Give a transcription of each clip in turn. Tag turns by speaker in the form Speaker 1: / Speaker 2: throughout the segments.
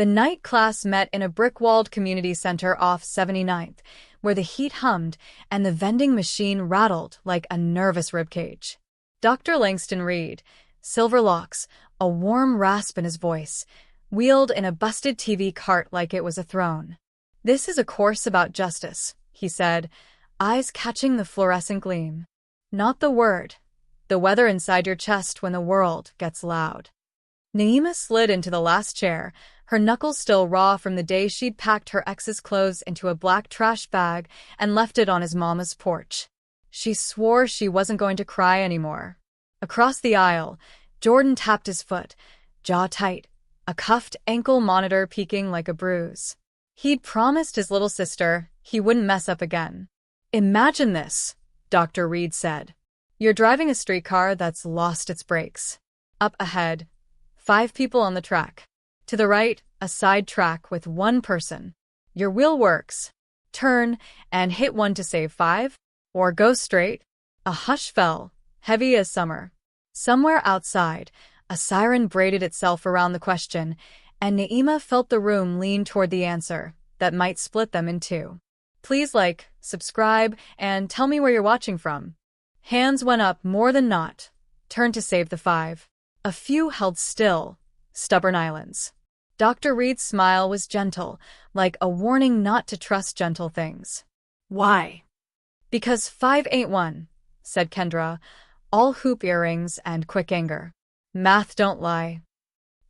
Speaker 1: The night class met in a brick-walled community center off 79th, where the heat hummed and the vending machine rattled like a nervous ribcage. Dr. Langston Reed, silver locks, a warm rasp in his voice, wheeled in a busted TV cart like it was a throne. "This is a course about justice," he said, eyes catching the fluorescent gleam. "Not the word. The weather inside your chest when the world gets loud." Naima slid into the last chair, her knuckles still raw from the day she'd packed her ex's clothes into a black trash bag and left it on his mama's porch. She swore she wasn't going to cry anymore. Across the aisle, Jordan tapped his foot, jaw tight, a cuffed ankle monitor peeking like a bruise. He'd promised his little sister he wouldn't mess up again. "Imagine this," Dr. Reed said. "You're driving a streetcar that's lost its brakes. Up ahead, 5 people on the track. To the right, a side track with 1 person. Your wheel works. Turn and hit 1 to save 5, or go straight." A hush fell, heavy as summer. Somewhere outside, a siren braided itself around the question, and Naima felt the room lean toward the answer that might split them in two. "Please like, subscribe, and tell me where you're watching from." Hands went up more than not. Turn to save the 5. A few held still, stubborn islands. Dr. Reed's smile was gentle, like a warning not to trust gentle things. "Why?" "Because 5 ain't 1, said Kendra, all hoop earrings and quick anger. "Math don't lie."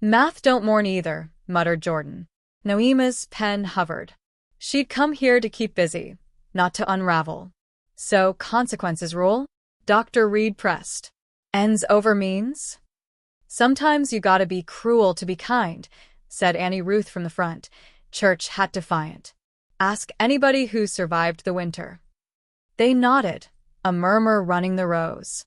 Speaker 1: "Math don't mourn either," muttered Jordan. Noima's pen hovered. She'd come here to keep busy, not to unravel. "So consequences rule?" Dr. Reed pressed. "Ends over means?" "Sometimes you gotta be cruel to be kind," said Annie Ruth from the front, church hat defiant. "Ask anybody who survived the winter." They nodded, a murmur running the rows.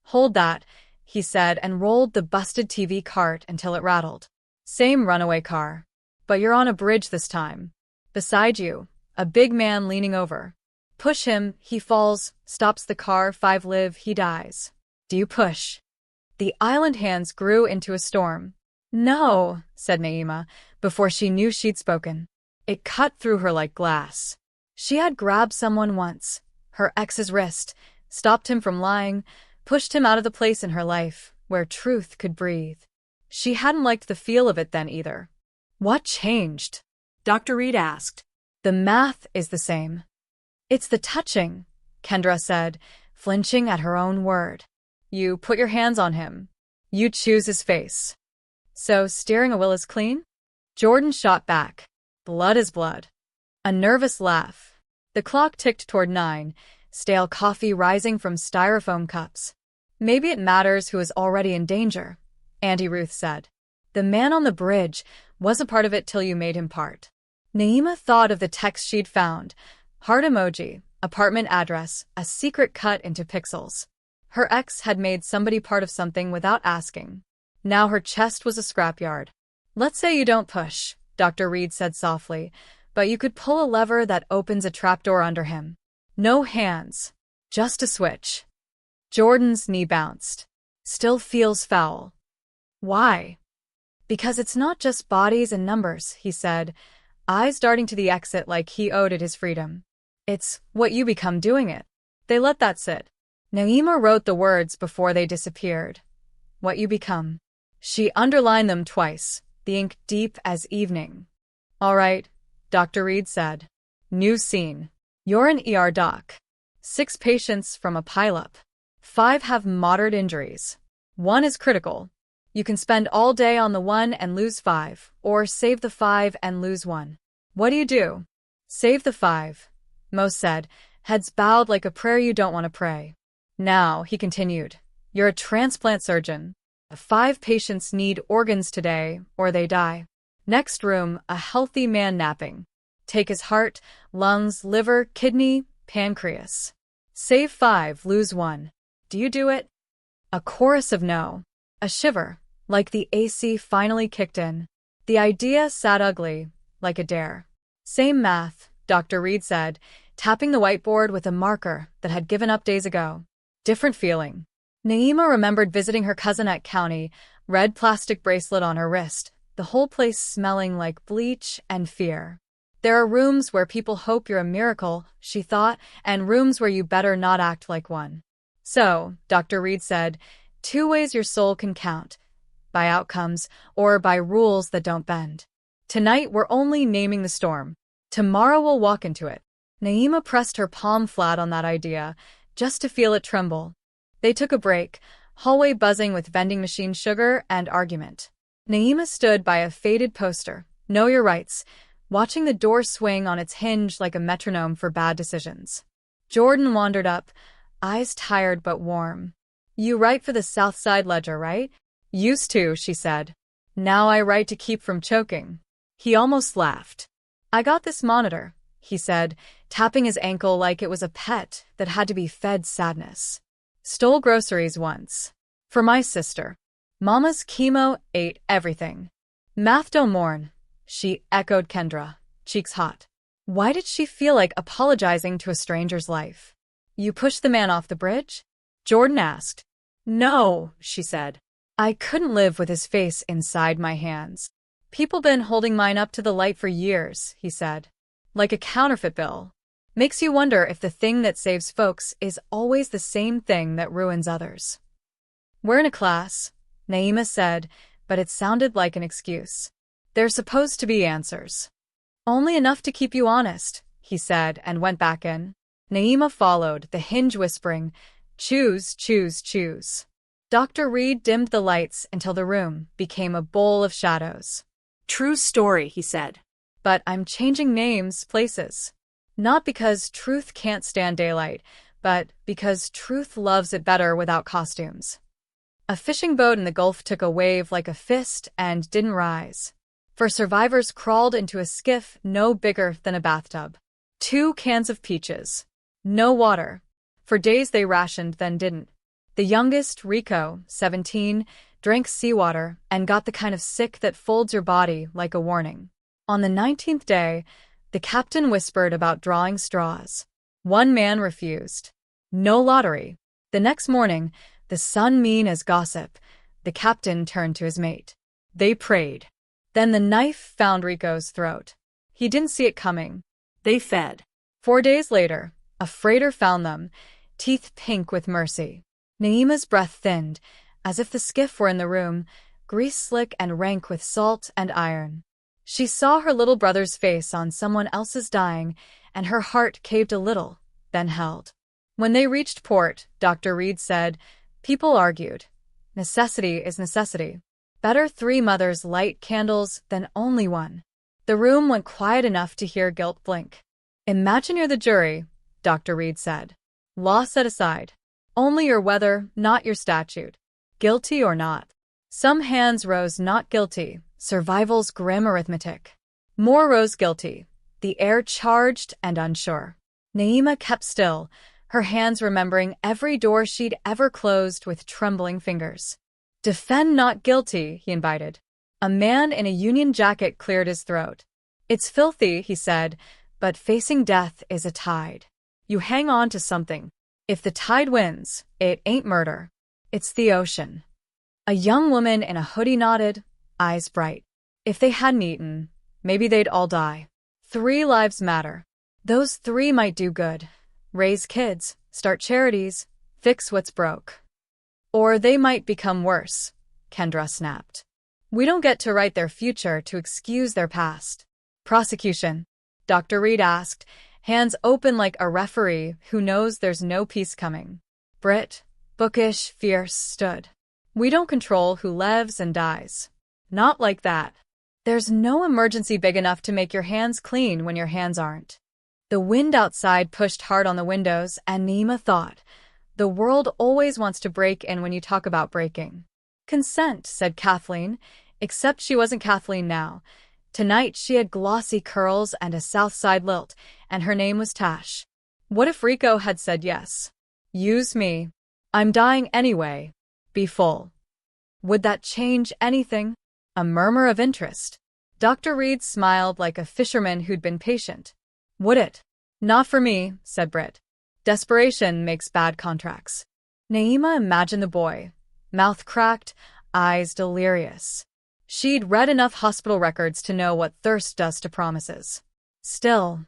Speaker 1: "Hold that," he said and rolled the busted TV cart until it rattled. "Same runaway car. But you're on a bridge this time. Beside you, a big man leaning over. Push him, he falls, stops the car, 5 live, he dies. Do you push?" The island hands grew into a storm. "No," said Naima, before she knew she'd spoken. It cut through her like glass. She had grabbed someone once, her ex's wrist, stopped him from lying, pushed him out of the place in her life where truth could breathe. She hadn't liked the feel of it then either. "What changed?" Dr. Reed asked. "The math is the same." "It's the touching," Kendra said, flinching at her own word. "You put your hands on him. You choose his face. So steering a wheel is clean?" Jordan shot back. "Blood is blood." A nervous laugh. The clock ticked toward 9, stale coffee rising from styrofoam cups. "Maybe it matters who is already in danger," Auntie Ruth said. "The man on the bridge was a part of it till you made him part." Naima thought of the text she'd found. Heart emoji, apartment address, a secret cut into pixels. Her ex had made somebody part of something without asking. Now her chest was a scrapyard. "Let's say you don't push," Dr. Reed said softly, "but you could pull a lever that opens a trapdoor under him. No hands. Just a switch." Jordan's knee bounced. "Still feels foul." "Why?" "Because it's not just bodies and numbers," he said, eyes darting to the exit like he owed it his freedom. "It's what you become doing it." They let that sit. Naima wrote the words before they disappeared. "What you become." She underlined them twice, the ink deep as evening. "All right," Dr. Reed said. "New scene. You're an ER doc. 6 patients from a pileup. 5 have moderate injuries. 1 is critical. You can spend all day on the 1 and lose 5, or save the 5 and lose 1. What do you do?" "Save the 5, Mo said, heads bowed like a prayer you don't want to pray. "Now," he continued, "you're a transplant surgeon. 5 patients need organs today, or they die. Next room, a healthy man napping. Take his heart, lungs, liver, kidney, pancreas. Save 5, lose 1. Do you do it?" A chorus of no. A shiver, like the AC finally kicked in. The idea sat ugly, like a dare. "Same math," Dr. Reed said, tapping the whiteboard with a marker that had given up days ago. "Different feeling." Naima remembered visiting her cousin at County, red plastic bracelet on her wrist, the whole place smelling like bleach and fear. There are rooms where people hope you're a miracle, she thought, and rooms where you better not act like one. So, Dr. Reed said, 2 ways your soul can count: by outcomes or by rules that don't bend. Tonight we're only naming the storm. Tomorrow we'll walk into it. Naima pressed her palm flat on that idea, just to feel it tremble. They took a break, hallway buzzing with vending machine sugar and argument. Naima stood by a faded poster, "Know Your Rights," watching the door swing on its hinge like a metronome for bad decisions. Jordan wandered up, eyes tired but warm. "You write for the Southside Ledger, right?" "Used to," she said. "Now I write to keep from choking." He almost laughed. "I got this monitor," he said, tapping his ankle like it was a pet that had to be fed sadness. "Stole groceries once. For my sister. Mama's chemo ate everything." "Math don't mourn," she echoed Kendra, cheeks hot. Why did she feel like apologizing to a stranger's life? "You pushed the man off the bridge?" Jordan asked. "No," she said. "I couldn't live with his face inside my hands." "People been holding mine up to the light for years," he said. "Like a counterfeit bill. Makes you wonder if the thing that saves folks is always the same thing that ruins others." "We're in a class," Naima said, but it sounded like an excuse. "There's supposed to be answers." "Only enough to keep you honest," he said and went back in. Naima followed, the hinge whispering, "Choose, choose, choose." Dr. Reed dimmed the lights until the room became a bowl of shadows. "True story," he said. "But I'm changing names, places. Not because truth can't stand daylight, but because truth loves it better without costumes." A fishing boat in the Gulf took a wave like a fist and didn't rise. 4 survivors crawled into a skiff no bigger than a bathtub. 2 cans of peaches. No water. For days they rationed, then didn't. The youngest, Rico, 17, drank seawater and got the kind of sick that folds your body like a warning. On the 19th day, the captain whispered about drawing straws. 1 man refused. No lottery. The next morning, the sun mean as gossip, the captain turned to his mate. They prayed. Then the knife found Rico's throat. He didn't see it coming. They fed. 4 days later, a freighter found them, teeth pink with mercy. Naima's breath thinned, as if the skiff were in the room, grease slick and rank with salt and iron. She saw her little brother's face on someone else's dying, and her heart caved a little, then held. When they reached port, Dr. Reed said, "People argued. Necessity is necessity. Better 3 mothers light candles than only one." The room went quiet enough to hear guilt blink. "Imagine you're the jury," Dr. Reed said. "Law set aside. Only your weather, not your statute. Guilty or not." Some hands rose not guilty, survival's grim arithmetic. More rose guilty, the air charged and unsure. Naima kept still, her hands remembering every door she'd ever closed with trembling fingers. "Defend not guilty," he invited. A man in a Union jacket cleared his throat. "It's filthy," he said, "but facing death is a tide. You hang on to something. If the tide wins, it ain't murder. It's the ocean." A young woman in a hoodie nodded, eyes bright. If they hadn't eaten, maybe they'd all die. 3 lives matter. Those 3 might do good. Raise kids, start charities, fix what's broke. Or they might become worse, Kendra snapped. "We don't get to write their future to excuse their past." "Prosecution?" Dr. Reed asked, hands open like a referee who knows there's no peace coming. Britt, bookish, fierce, stood. "We don't control who lives and dies. Not like that. There's no emergency big enough to make your hands clean when your hands aren't." The wind outside pushed hard on the windows, and Naima thought, the world always wants to break in when you talk about breaking. "Consent," said Kathleen, except she wasn't Kathleen now. Tonight she had glossy curls and a Southside lilt, and her name was Tash. What if Rico had said yes? "Use me. I'm dying anyway. Be full." Would that change anything? A murmur of interest. Dr. Reed smiled like a fisherman who'd been patient. "Would it?" "Not for me," said Britt. "Desperation makes bad contracts." Naima imagined the boy, mouth cracked, eyes delirious. She'd read enough hospital records to know what thirst does to promises. Still,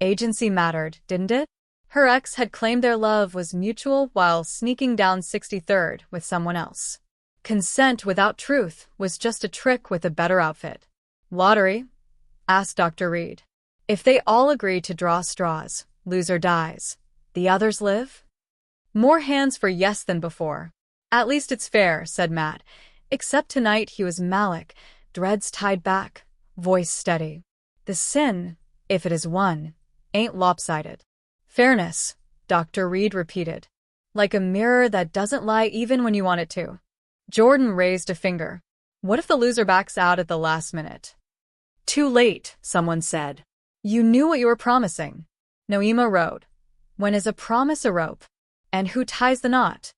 Speaker 1: agency mattered, didn't it? Her ex had claimed their love was mutual while sneaking down 63rd with someone else. Consent without truth was just a trick with a better outfit. Lottery? Asked Dr. Reed. If they all agree to draw straws, loser dies. The others live? More hands for yes than before. At least it's fair, said Matt. Except tonight he was Malik, dreads tied back, voice steady. The sin, if it is one, ain't lopsided. Fairness, Dr. Reed repeated. Like a mirror that doesn't lie even when you want it to. Jordan raised a finger. What if the loser backs out at the last minute? Too late, someone said. You knew what you were promising. Naima wrote. When is a promise a rope? And who ties the knot?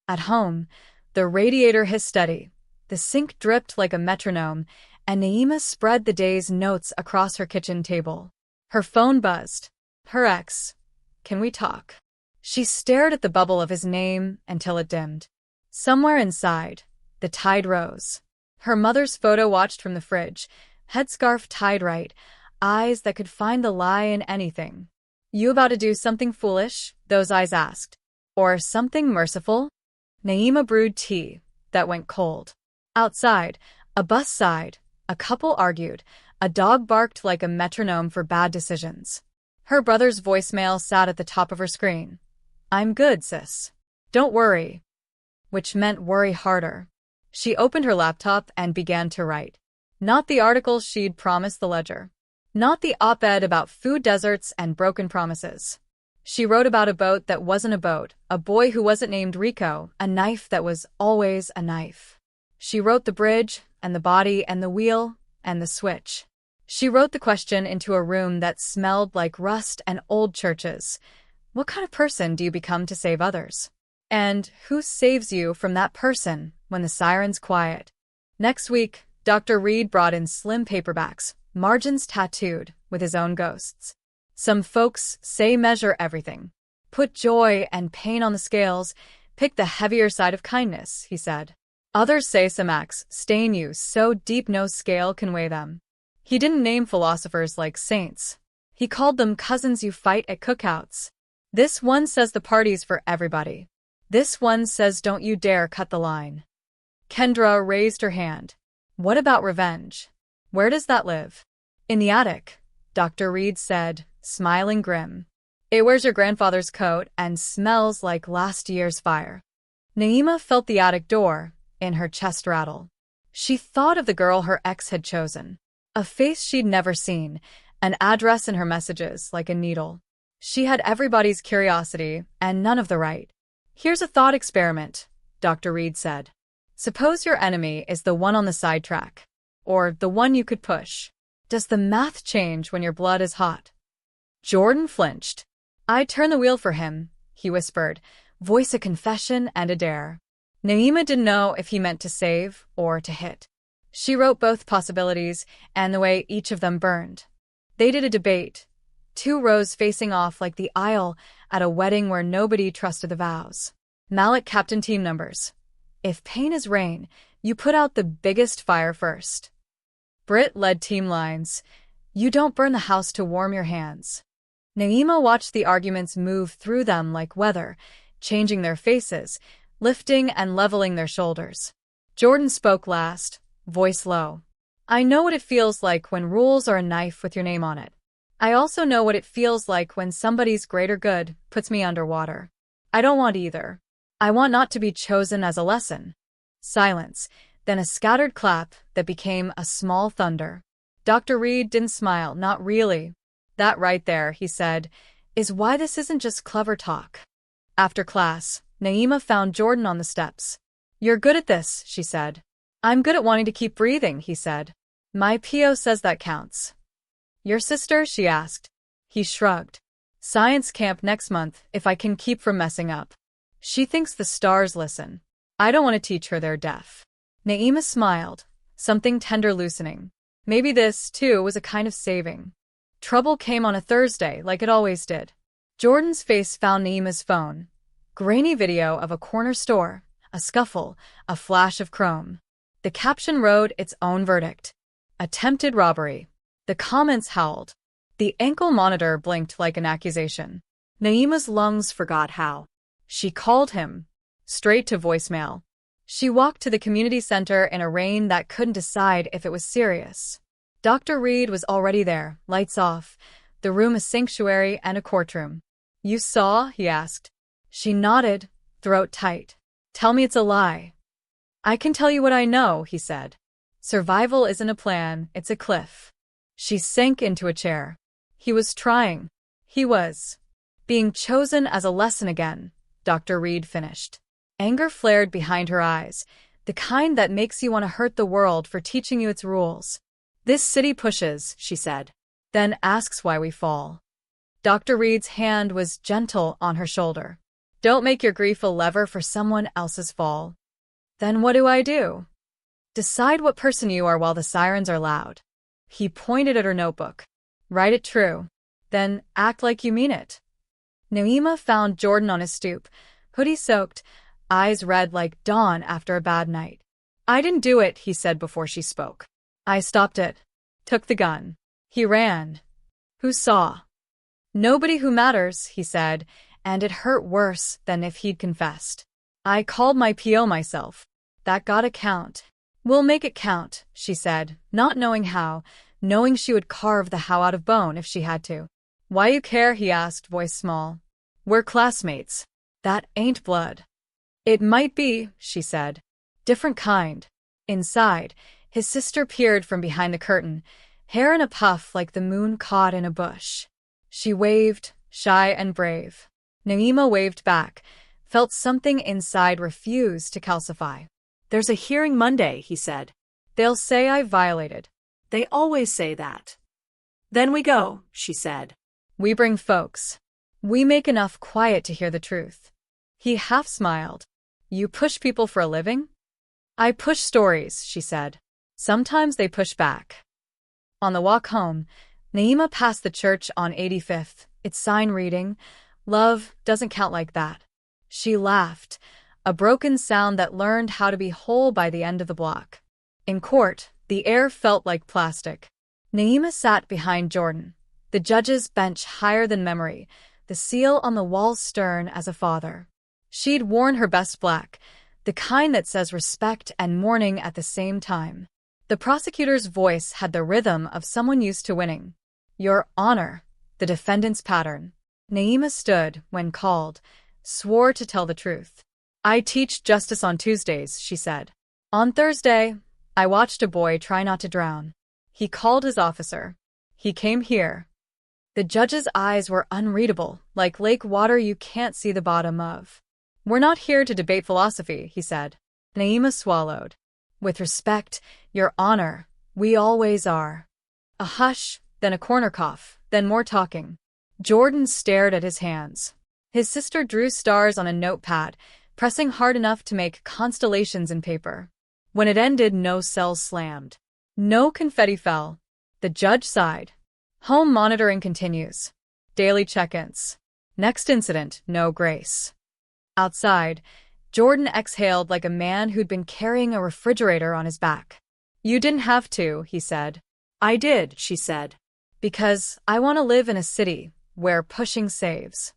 Speaker 1: At home, the radiator hissed steady, the sink dripped like a metronome, and Naima spread the day's notes across her kitchen table. Her phone buzzed. Her ex. Can we talk? She stared at the bubble of his name until it dimmed. Somewhere inside, the tide rose. Her mother's photo watched from the fridge, headscarf tied right, eyes that could find the lie in anything. You about to do something foolish? Those eyes asked. Or something merciful? Naima brewed tea that went cold. Outside, a bus sighed, a couple argued, a dog barked like a metronome for bad decisions. Her brother's voicemail sat at the top of her screen. I'm good, sis. Don't worry. Which meant worry harder. She opened her laptop and began to write. Not the article she'd promised the Ledger. Not the op-ed about food deserts and broken promises. She wrote about a boat that wasn't a boat, a boy who wasn't named Rico, a knife that was always a knife. She wrote the bridge, and the body, and the wheel, and the switch. She wrote the question into a room that smelled like rust and old churches. What kind of person do you become to save others? And who saves you from that person when the sirens quiet? Next week, Dr. Reed brought in slim paperbacks, margins tattooed with his own ghosts. Some folks say measure everything. Put joy and pain on the scales, pick the heavier side of kindness, he said. Others say some acts stain you so deep no scale can weigh them. He didn't name philosophers like saints. He called them cousins you fight at cookouts. This one says the party's for everybody. This one says don't you dare cut the line. Kendra raised her hand. What about revenge? Where does that live? In the attic, Dr. Reed said, smiling grim. It wears your grandfather's coat and smells like last year's fire. Naima felt the attic door in her chest rattle. She thought of the girl her ex had chosen. A face she'd never seen, an address in her messages like a needle. She had everybody's curiosity and none of the right. Here's a thought experiment, Dr. Reed said. Suppose your enemy is the one on the sidetrack, or the one you could push. Does the math change when your blood is hot? Jordan flinched. I'd turn the wheel for him, he whispered, voice a confession and a dare. Naima didn't know if he meant to save or to hit. She wrote both possibilities and the way each of them burned. They did a debate, 2 rows facing off like the aisle at a wedding where nobody trusted the vows. Malik captained team numbers. If pain is rain, you put out the biggest fire first. Britt led team lines. You don't burn the house to warm your hands. Naima watched the arguments move through them like weather, changing their faces, lifting and leveling their shoulders. Jordan spoke last, voice low. I know what it feels like when rules are a knife with your name on it. I also know what it feels like when somebody's greater good puts me underwater. I don't want either. I want not to be chosen as a lesson. Silence, then a scattered clap that became a small thunder. Dr. Reed didn't smile, not really. That right there, he said, is why this isn't just clever talk. After class, Naima found Jordan on the steps. You're good at this, she said. I'm good at wanting to keep breathing, he said. My PO says that counts. Your sister, she asked. He shrugged. Science camp next month if I can keep from messing up. She thinks the stars listen. I don't want to teach her they're deaf. Naima smiled, something tender loosening. Maybe this, too, was a kind of saving. Trouble came on a Thursday, like it always did. Jordan's face found Naima's phone. Grainy video of a corner store, a scuffle, a flash of chrome. The caption wrote its own verdict. Attempted robbery. The comments howled. The ankle monitor blinked like an accusation. Naima's lungs forgot how. She called him. Straight to voicemail. She walked to the community center in a rain that couldn't decide if it was serious. Dr. Reed was already there, lights off, the room a sanctuary and a courtroom. You saw? He asked. She nodded, throat tight. Tell me it's a lie. I can tell you what I know, he said. Survival isn't a plan, it's a cliff. She sank into a chair. He was trying. He was being chosen as a lesson again, Dr. Reed finished. Anger flared behind her eyes, the kind that makes you want to hurt the world for teaching you its rules. This city pushes, she said, then asks why we fall. Dr. Reed's hand was gentle on her shoulder. Don't make your grief a lever for someone else's fall. Then what do I do? Decide what person you are while the sirens are loud. He pointed at her notebook. Write it true. Then act like you mean it. Naima found Jordan on his stoop, hoodie soaked, eyes red like dawn after a bad night. I didn't do it, he said before she spoke. I stopped it. Took the gun. He ran. Who saw? Nobody who matters, he said, and it hurt worse than if he'd confessed. I called my PO myself. That gotta count. We'll make it count, she said, not knowing how, knowing she would carve the how out of bone if she had to. Why you care? He asked, voice small. We're classmates. That ain't blood. It might be, she said. Different kind. Inside, his sister peered from behind the curtain, hair in a puff like the moon caught in a bush. She waved, shy and brave. Naima waved back, felt something inside refuse to calcify. There's a hearing Monday, he said. They'll say I violated. They always say that. Then we go, she said. We bring folks. We make enough quiet to hear the truth. He half smiled. You push people for a living? I push stories, she said. Sometimes they push back. On the walk home, Naima passed the church on 85th, its sign reading, "Love doesn't count like that." She laughed, a broken sound that learned how to be whole by the end of the block. In court, the air felt like plastic. Naima sat behind Jordan, the judge's bench higher than memory, the seal on the wall stern as a father. She'd worn her best black, the kind that says respect and mourning at the same time. The prosecutor's voice had the rhythm of someone used to winning. "Your Honor," the defendant's pattern. Naima stood when called, swore to tell the truth. "I teach justice on Tuesdays," she said. "On Thursday, I watched a boy try not to drown. He called his officer. He came here." The judge's eyes were unreadable, like lake water you can't see the bottom of. "We're not here to debate philosophy," he said. Naima swallowed. "With respect, Your Honor, we always are." A hush, then a corner cough, then more talking. Jordan stared at his hands. His sister drew stars on a notepad, pressing hard enough to make constellations in paper. When it ended, no cells slammed. No confetti fell. The judge sighed. Home monitoring continues. Daily check-ins. Next incident, no grace. Outside, Jordan exhaled like a man who'd been carrying a refrigerator on his back. "You didn't have to," he said. "I did," she said. "Because I want to live in a city where pushing saves."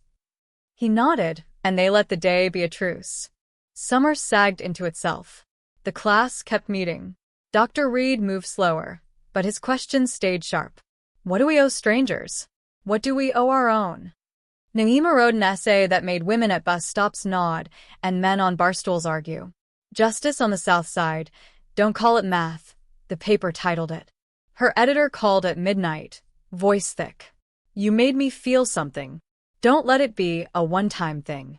Speaker 1: He nodded, and they let the day be a truce. Summer sagged into itself. The class kept meeting. Dr. Reed moved slower, but his questions stayed sharp. What do we owe strangers? What do we owe our own? Naima wrote an essay that made women at bus stops nod and men on bar stools argue. "Justice on the South Side, don't call it math," the paper titled it. Her editor called at midnight, voice thick. "You made me feel something. Don't let it be a one-time thing."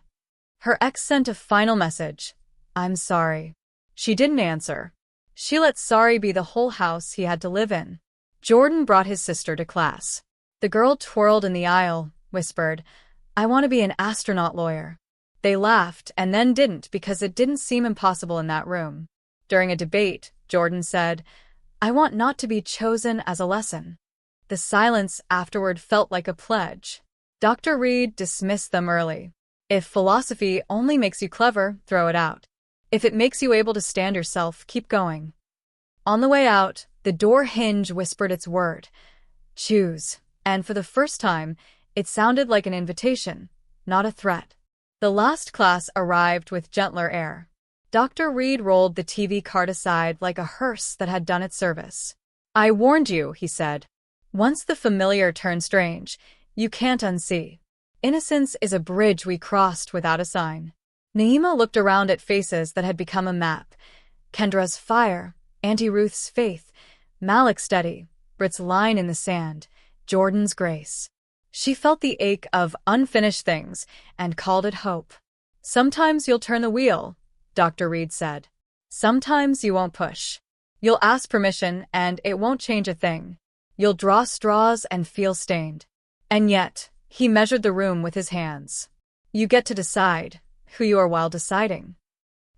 Speaker 1: Her ex sent a final message. "I'm sorry." She didn't answer. She let sorry be the whole house he had to live in. Jordan brought his sister to class. The girl twirled in the aisle, whispered, "I want to be an astronaut lawyer." They laughed and then didn't because it didn't seem impossible in that room. During a debate, Jordan said, "I want not to be chosen as a lesson." The silence afterward felt like a pledge. Dr. Reed dismissed them early. "If philosophy only makes you clever, throw it out. If it makes you able to stand yourself, keep going." On the way out, the door hinge whispered its word. "Choose." And for the first time, it sounded like an invitation, not a threat. The last class arrived with gentler air. Dr. Reed rolled the TV cart aside like a hearse that had done its service. "I warned you," he said. "Once the familiar turns strange, you can't unsee. Innocence is a bridge we crossed without a sign." Naima looked around at faces that had become a map. Kendra's fire, Auntie Ruth's faith, Malik's steady, Britt's line in the sand, Jordan's grace. She felt the ache of unfinished things and called it hope. "Sometimes you'll turn the wheel," Dr. Reed said. "Sometimes you won't push. You'll ask permission and it won't change a thing. You'll draw straws and feel stained. And yet," he measured the room with his hands, "you get to decide who you are while deciding."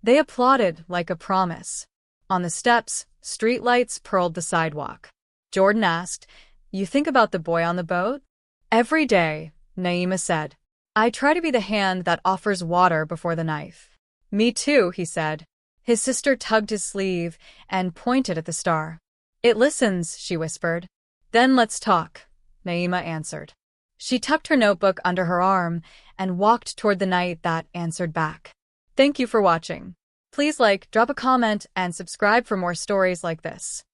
Speaker 1: They applauded like a promise. On the steps, streetlights pearled the sidewalk. Jordan asked, "You think about the boy on the boat?" "Every day," Naima said. "I try to be the hand that offers water before the knife." "Me too," he said. His sister tugged his sleeve and pointed at the star. "It listens," she whispered. "Then let's talk," Naima answered. She tucked her notebook under her arm and walked toward the night that answered back. Thank you for watching. Please like, drop a comment, and subscribe for more stories like this.